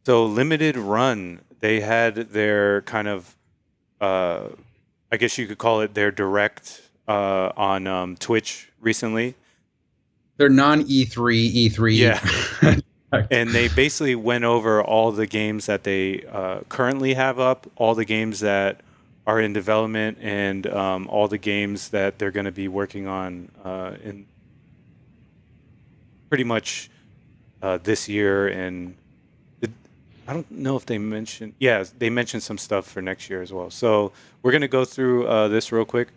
So limited run, they had their kind of, uh, I guess you could call it their direct on Twitch recently. They're non E3 E3. Yeah, and they basically went over all the games that they currently have up, all the games that are in development, and all the games that they're going to be working on in pretty much this year. And the, I don't know if they mentioned, yeah, they mentioned some stuff for next year as well. So we're going to go through this real quick.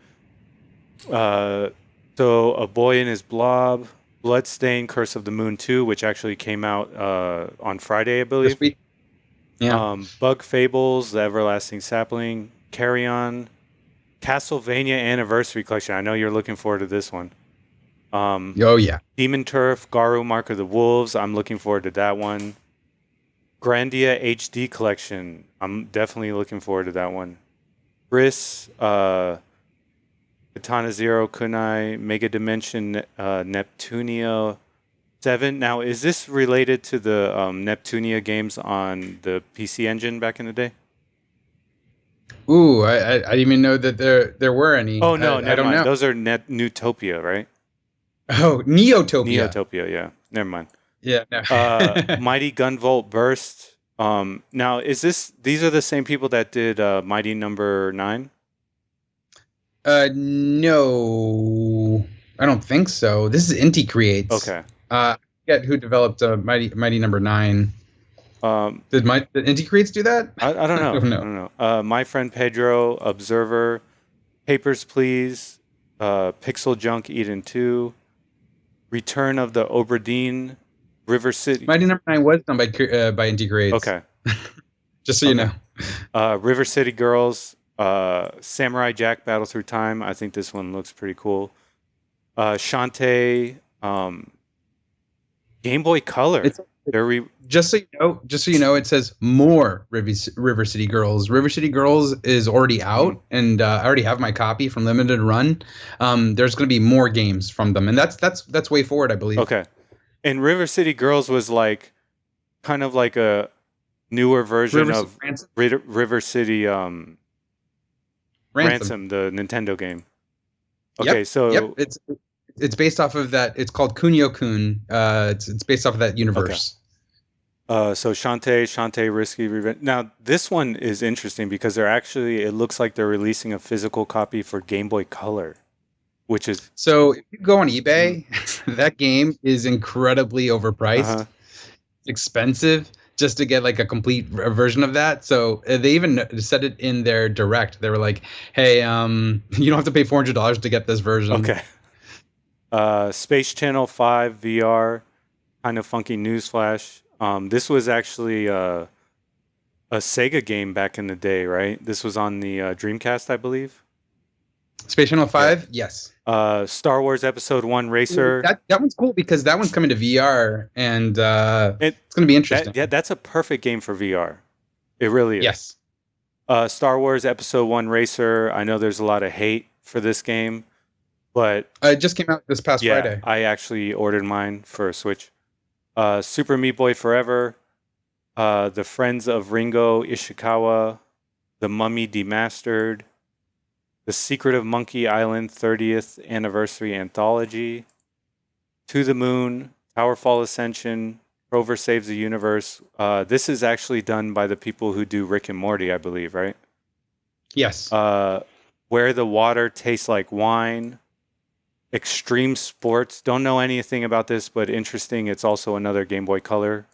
Uh, so, A Boy and His Blob, Bloodstain, Curse of the Moon 2, which actually came out on Friday, I This believe. week. Yeah. Bug Fables, The Everlasting Sapling, Carry On, Castlevania Anniversary Collection. I know you're looking forward to this one. Oh yeah. Demon Turf, Garu Mark of the Wolves. I'm looking forward to that one. Grandia HD Collection. I'm definitely looking forward to that one. Briss, Katana Zero Kunai, Mega Dimension, Neptunia 7. Now, is this related to the Neptunia games on the PC Engine back in the day? Ooh, I didn't even know that there were any. Oh no, I never don't mind. know. Those are Newtopia, right? Oh, Neotopia. Neotopia, yeah. Never mind. Yeah. No. Mighty Gunvolt Burst. Now is this? These are the same people that did Mighty Number 9. No, I don't think so. This is Inti Creates. Okay. I forget who developed Mighty Number Nine. Um, Did Inti Creates do that? I don't I know. don't I know. don't know. My Friend Pedro, Observer, Papers Please, Pixel Junk Eden 2, Return of the Oberdeen, River City. Mighty Number Nine was done by Inti Creates. Okay. Just so you Okay. know. River City Girls, Samurai Jack Battle Through Time. I think this one looks pretty cool. Shantae, Game Boy Color. It's just so you know, it says more River City Girls. River City Girls is already out, and I already have my copy from Limited Run. There's going to be more games from them, and that's way forward, I believe. Okay. And River City Girls was like kind of like a newer version of River City Ransom, the Nintendo game. Okay, yep. It's based off of that. It's called Kunio-kun. It's based off of that universe. So Shantae Risky Revenge. Now this one is interesting because they're actually, it looks like they're releasing a physical copy for Game Boy Color, which is so if you go on eBay, that game is incredibly overpriced, expensive, just to get like a complete version of that. So they even said it in their direct. They were like, "Hey, you don't have to pay $400 to get this version." Okay. Space Channel 5 VR, kind of funky newsflash. This was actually a Sega game back in the day, right? This was on the Dreamcast, I believe. Space Channel 5? Yeah. Yes. Star Wars Episode 1 Racer. That one's cool because that one's coming to VR, and it's going to be interesting. That's a perfect game for VR. It really is. Yes. Star Wars Episode 1 Racer. I know there's a lot of hate for this game, but it just came out this past Friday. I actually ordered mine for a Switch. Super Meat Boy Forever, The Friends of Ringo Ishikawa, The Mummy Demastered, The Secret of Monkey Island 30th Anniversary Anthology, To the Moon, Towerfall Ascension, Rover Saves the Universe. This is actually done by the people who do Rick and Morty, I believe, right? Yes. Where the Water Tastes Like Wine, Extreme Sports. Don't know anything about this, but interesting. It's also another Game Boy Color.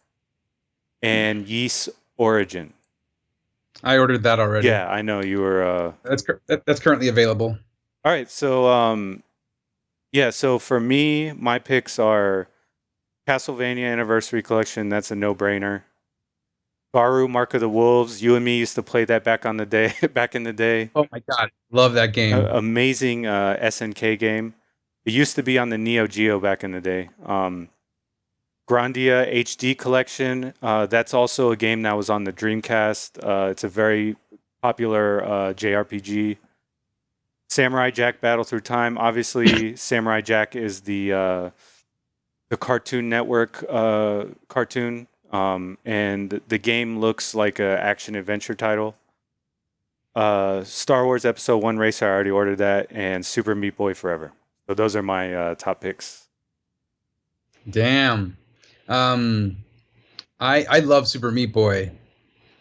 And Ys Origin. I ordered that already. Yeah, I know you were. That's currently available. All right, so so for me, my picks are Castlevania Anniversary Collection. That's a no-brainer. Garu Mark of the Wolves. You and me used to play that back in the day. Oh my god, love that game! Amazing SNK game. It used to be on the Neo Geo back in the day. Grandia HD Collection. That's also a game that was on the Dreamcast. It's a very popular JRPG. Samurai Jack Battle Through Time. Obviously, Samurai Jack is the Cartoon Network cartoon. and the game looks like a action adventure title. Star Wars Episode 1 Racer, I already ordered that, and Super Meat Boy Forever. So those are my top picks. Damn. Um, I love Super Meat Boy.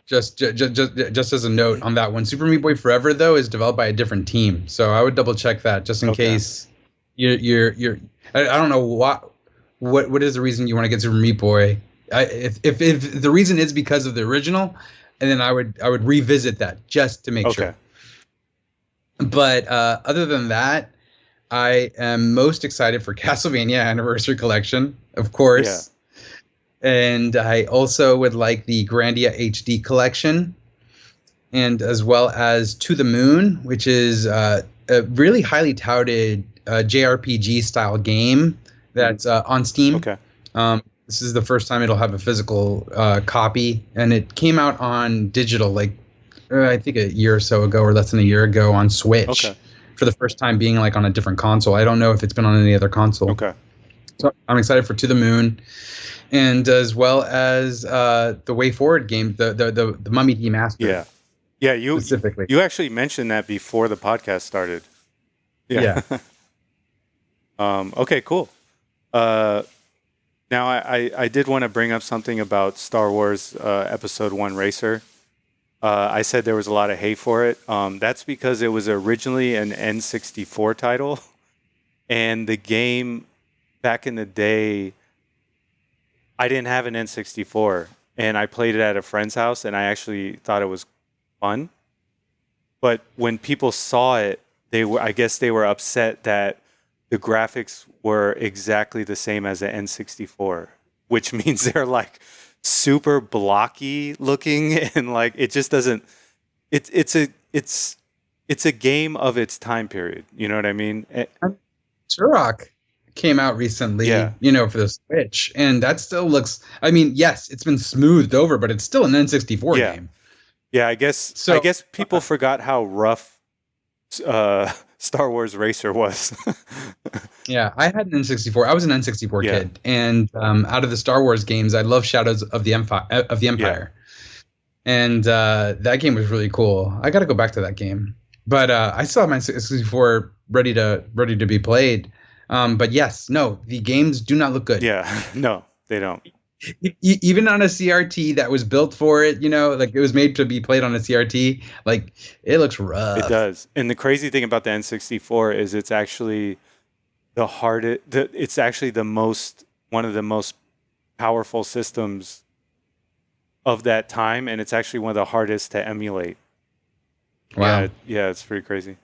Just as a note on that one, Super Meat Boy Forever though is developed by a different team, so I would double check that just in Okay. case you're. I don't know what is the reason you want to get Super Meat Boy. If the reason is because of the original, and then I would revisit that just to make Okay. sure. But other than that, I am most excited for Castlevania Anniversary Collection, of Yeah. course. And I also would like the Grandia HD Collection, and as well as To the Moon, which is a really highly touted JRPG style game that's on Steam. Okay. This is the first time it'll have a physical copy, and it came out on digital like I think a year or so ago, or less than a year ago, on Switch Okay. for the first time being like on a different console. I don't know if it's been on any other console. Okay. So I'm excited for To the Moon, and as well as the Way Forward game, the Mummy Demastered. Yeah. Yeah. Specifically. You actually mentioned that before the podcast started. Yeah. Okay. Cool. Now I did want to bring up something about Star Wars Episode 1 Racer. I said there was a lot of hate for it. That's because it was originally an N64 title, and the game back in the day, I didn't have an N64, and I played it at a friend's house, and I actually thought it was fun. But when people saw it, I guess they were upset that the graphics were exactly the same as an N64, which means they're like super blocky looking, and like it just doesn't. It's a game of its time period. You know what I mean? Turok came out recently, Yeah. for the Switch, and that still looks. I mean, yes, it's been smoothed over, but it's still an N64 Yeah. game. Yeah, I guess So people forgot how rough Star Wars Racer was. yeah, I had an N64. I was an N64 Yeah. kid, and out of the Star Wars games, I love Shadows of the Empire, and that game was really cool. I got to go back to that game, but I still have my N64 ready to be played. But yes, no, the games do not look good. Yeah, no, they don't. Even on a CRT that was built for it, like it was made to be played on a CRT, like it looks rough. It does. And the crazy thing about the N64 is it's actually the hardest. It's actually one of the most powerful systems of that time, and it's actually one of the hardest to emulate. Wow. Yeah, it's pretty crazy.